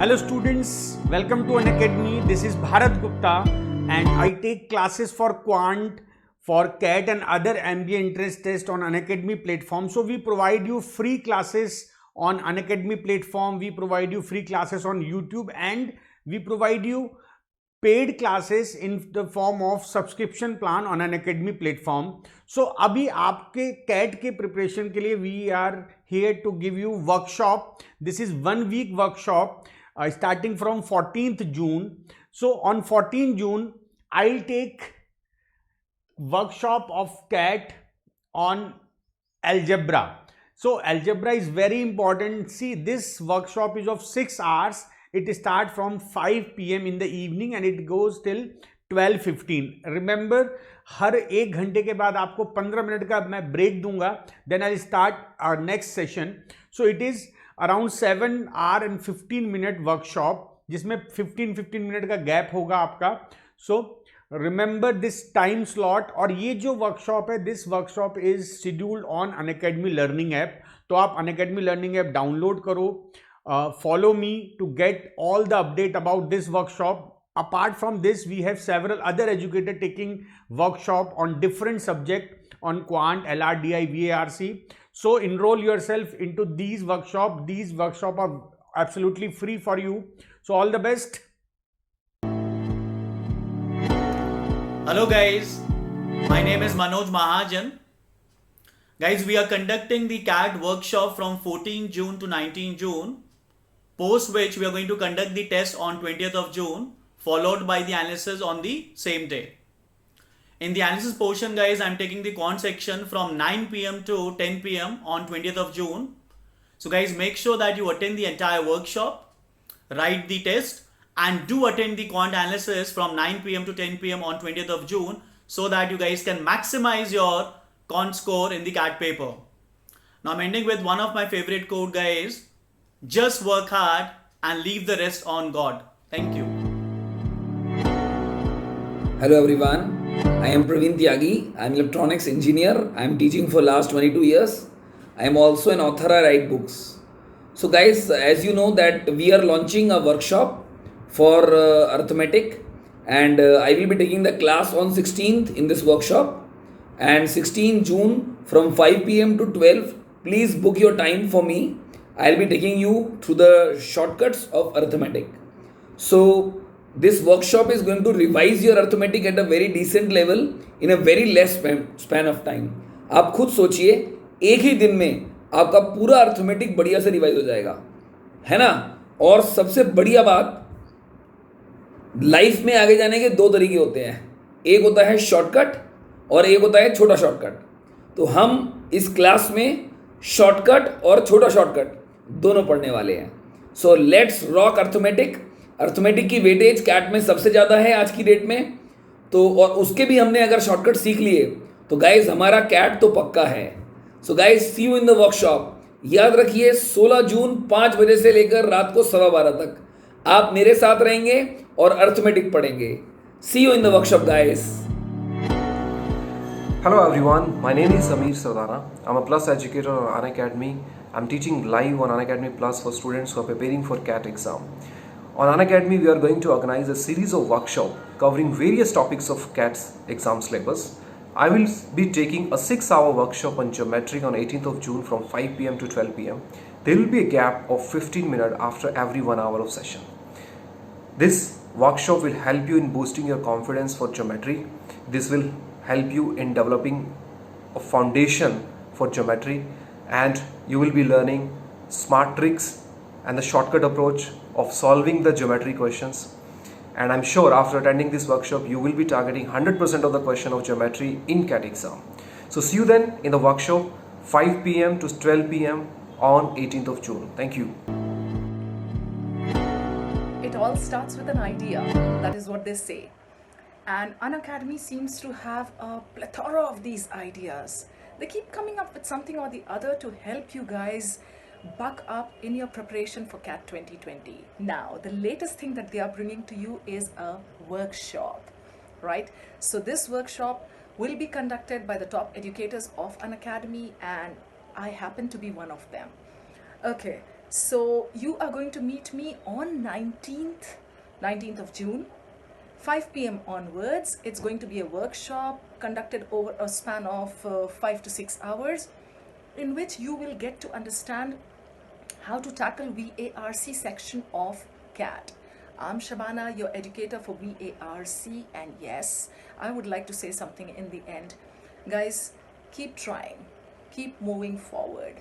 Hello students, welcome to Unacademy. This is Bharat Gupta and I take classes for Quant, for CAT and other MBA interest test on Unacademy platform. So we provide you free classes on Unacademy platform, we provide you free classes on YouTube and we provide you paid classes in the form of subscription plan on Unacademy platform. So अभी आपके CAT के preparation के लिए we are here to give you workshop. This is 1 week workshop starting from 14th June. So on 14th June I'll take workshop of CAT on algebra. So algebra is very important. See, this workshop is of 6 hours. It starts from 5 p.m. in the evening and it goes till 12:15. Remember, हर 1 घंटे के बाद आपको 15 minute का मैं break दूंगा. Then I'll start our next session. So it is around 7 hour and 15 minute workshop, जिसमें 15 minute का gap होगा आपका. So remember this time slot. और ये जो वर्कशॉप है, this workshop is scheduled on Unacademy Learning app. तो आप Unacademy Learning app डाउनलोड करो. Follow me to get all the update about this workshop. Apart from this, we have several other educators taking workshop on different subject on Quant, LRDI, VARC. So enroll yourself into these workshop. These workshop are absolutely free for you. So all the best. Hello guys, my name is Manoj Mahajan. Guys, we are conducting the CAT workshop from 14 June to 19 June, post which we are going to conduct the test on 20th of June, followed by the analysis on the same day. In the analysis portion, guys, I am taking the quant section from 9 p.m. to 10 p.m. on 20th of June. So guys, make sure that you attend the entire workshop, write the test, and do attend the quant analysis from 9 p.m. to 10 p.m. on 20th of June so that you guys can maximize your quant score in the CAT paper. Now I'm ending with one of my favorite quote, guys. Just work hard and leave the rest on God. Thank you. Hello everyone, I am Praveen Tyagi. I am electronics engineer. I am teaching for last 22 years. I am also an author. I write books. So guys, as you know that we are launching a workshop for arithmetic and I will be taking the class on 16th in this workshop and 16 June from 5 p.m. to 12. Please book your time for me. I will be taking you through the shortcuts of arithmetic. So this workshop is going to revise your arithmetic at a very decent level in a very less span of time. आप खुद सोचिए, एक ही दिन में आपका पूरा arithmetic बढ़िया से रिवाइज हो जाएगा, है ना. और सबसे बढ़िया बात, लाइफ में आगे जाने के 2 तरीके होते हैं. एक होता है शॉर्टकट और एक होता है छोटा शॉर्टकट. तो हम इस क्लास में शॉर्टकट और छोटा शॉर्टकट दोनों पढ़ने वाले हैं. So let's rock arithmetic. Arithmetic की वेटेज कैट में सबसे ज़्यादा है आज की डेट में. तो और उसके भी हमने अगर शॉर्टकट सीख लिए तो गाइज हमारा कैट तो पक्का है. So guys see you in the workshop. याद रखिए 16 जून 5 बजे से लेकर रात को 12:15 तक आप मेरे साथ रहेंगे और अर्थमेटिक पढ़ेंगे. See you in the workshop guys. Hello everyone, my name is Samir Sardana. I'm a Plus educator on Unacademy. I'm teaching live on Unacademy Plus for students who are preparing for CAT exam. On Unacademy, we are going to organize a series of workshops covering various topics of CAT's exam syllabus. I will be taking a 6-hour workshop on geometry on 18th of June from 5 p.m. to 12 p.m. There will be a gap of 15 minutes after every 1 hour of session. This workshop will help you in boosting your confidence for geometry. This will help you in developing a foundation for geometry and you will be learning smart tricks and the shortcut approach of solving the geometry questions. And I'm sure after attending this workshop you will be targeting 100% of the question of geometry in CAT exam. So see you then in the workshop 5 p.m. to 12 p.m. on 18th of June. Thank you. It all starts with an idea. That is what they say. And Unacademy seems to have a plethora of these ideas. They keep coming up with something or the other to help you guys buck up in your preparation for CAT 2020. Now, the latest thing that they are bringing to you is a workshop, right? So this workshop will be conducted by the top educators of Unacademy and I happen to be one of them. Okay, So you are going to meet me on 19th of June, 5 p.m. onwards. It's going to be a workshop conducted over a span of 5 to 6 hours, in which you will get to understand how to tackle VARC section of CAT. I'm Shabana, your educator for VARC, and yes, I would like to say something in the end. Guys, keep trying, keep moving forward.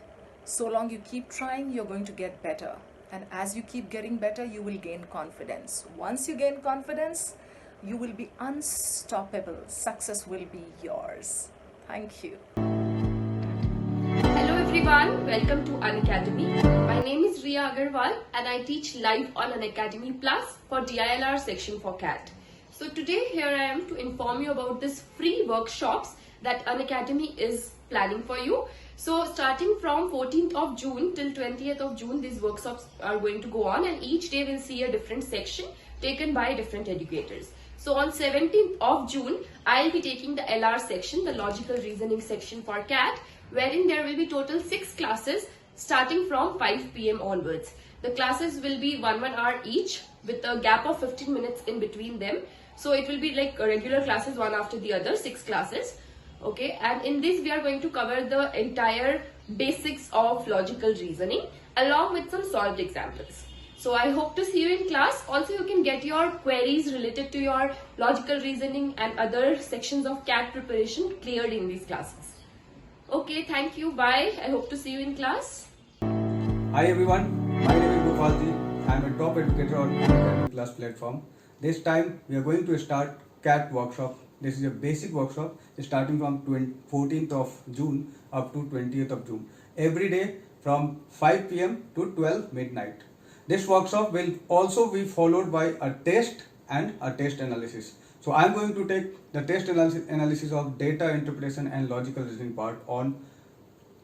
So long you keep trying, you're going to get better. And as you keep getting better, you will gain confidence. Once you gain confidence, you will be unstoppable. Success will be yours. Thank you. Hello everyone, welcome to Unacademy. My name is Riya Agarwal and I teach live on Unacademy Plus for DILR section for CAT. So today here I am to inform you about this free workshops that Unacademy is planning for you. So starting from 14th of June till 20th of June, these workshops are going to go on, and each day will see a different section taken by different educators. So on 17th of June, I'll be taking the LR section, the logical reasoning section for CAT, wherein there will be total 6 classes starting from 5 p.m. onwards. The classes will be 1 hour each with a gap of 15 minutes in between them. So it will be like regular classes one after the other, 6 classes. Okay, and in this we are going to cover the entire basics of logical reasoning along with some solved examples. So I hope to see you in class. Also, you can get your queries related to your logical reasoning and other sections of CAT preparation cleared in these classes. Okay, thank you. Bye. I hope to see you in class. Hi everyone, my name is Gopalji. I am a top educator on Unacademy Plus platform. This time we are going to start CAT workshop. This is a basic workshop starting from 14th of June up to 20th of June. Every day from 5 p.m. to 12 midnight. This workshop will also be followed by a test and a test analysis. So I am going to take the test analysis of data interpretation and logical reasoning part on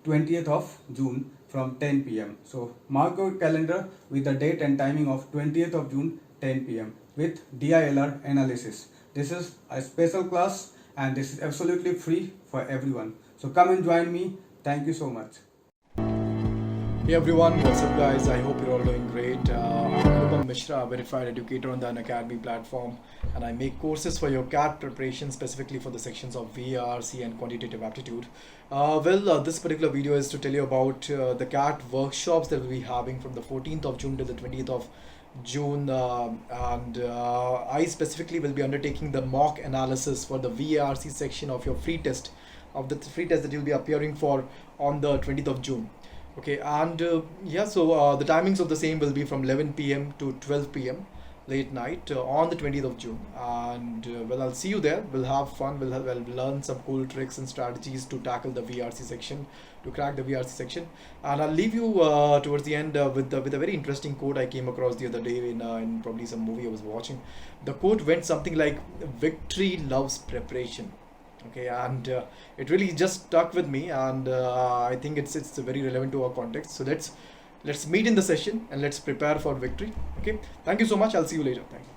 20th of June from 10 p.m. So mark your calendar with the date and timing of 20th of June 10 p.m. with DILR analysis. This is a special class and this is absolutely free for everyone. So come and join me. Thank you so much. Hey everyone, what's up guys? I hope you're all doing great. I'm Anupam Mishra, a verified educator on the Unacademy platform, and I make courses for your CAT preparation specifically for the sections of VARC and quantitative aptitude. This particular video is to tell you about the CAT workshops that we'll be having from the 14th of June to the 20th of June, I specifically will be undertaking the mock analysis for the VARC section of your free test, that you'll be appearing for on the 20th of June. Okay, and the timings of the same will be from 11 p.m. to 12 p.m. late night on the 20th of June. And I'll see you there. We'll have fun. We'll learn some cool tricks and strategies to tackle the VRC section, to crack the VRC section. And I'll leave you towards the end with a very interesting quote I came across the other day in probably some movie I was watching. The quote went something like, "Victory loves preparation." Okay, and it really just stuck with me, and I think it's very relevant to our context. So let's meet in the session and let's prepare for victory. Okay, thank you so much. I'll see you later. Thank you.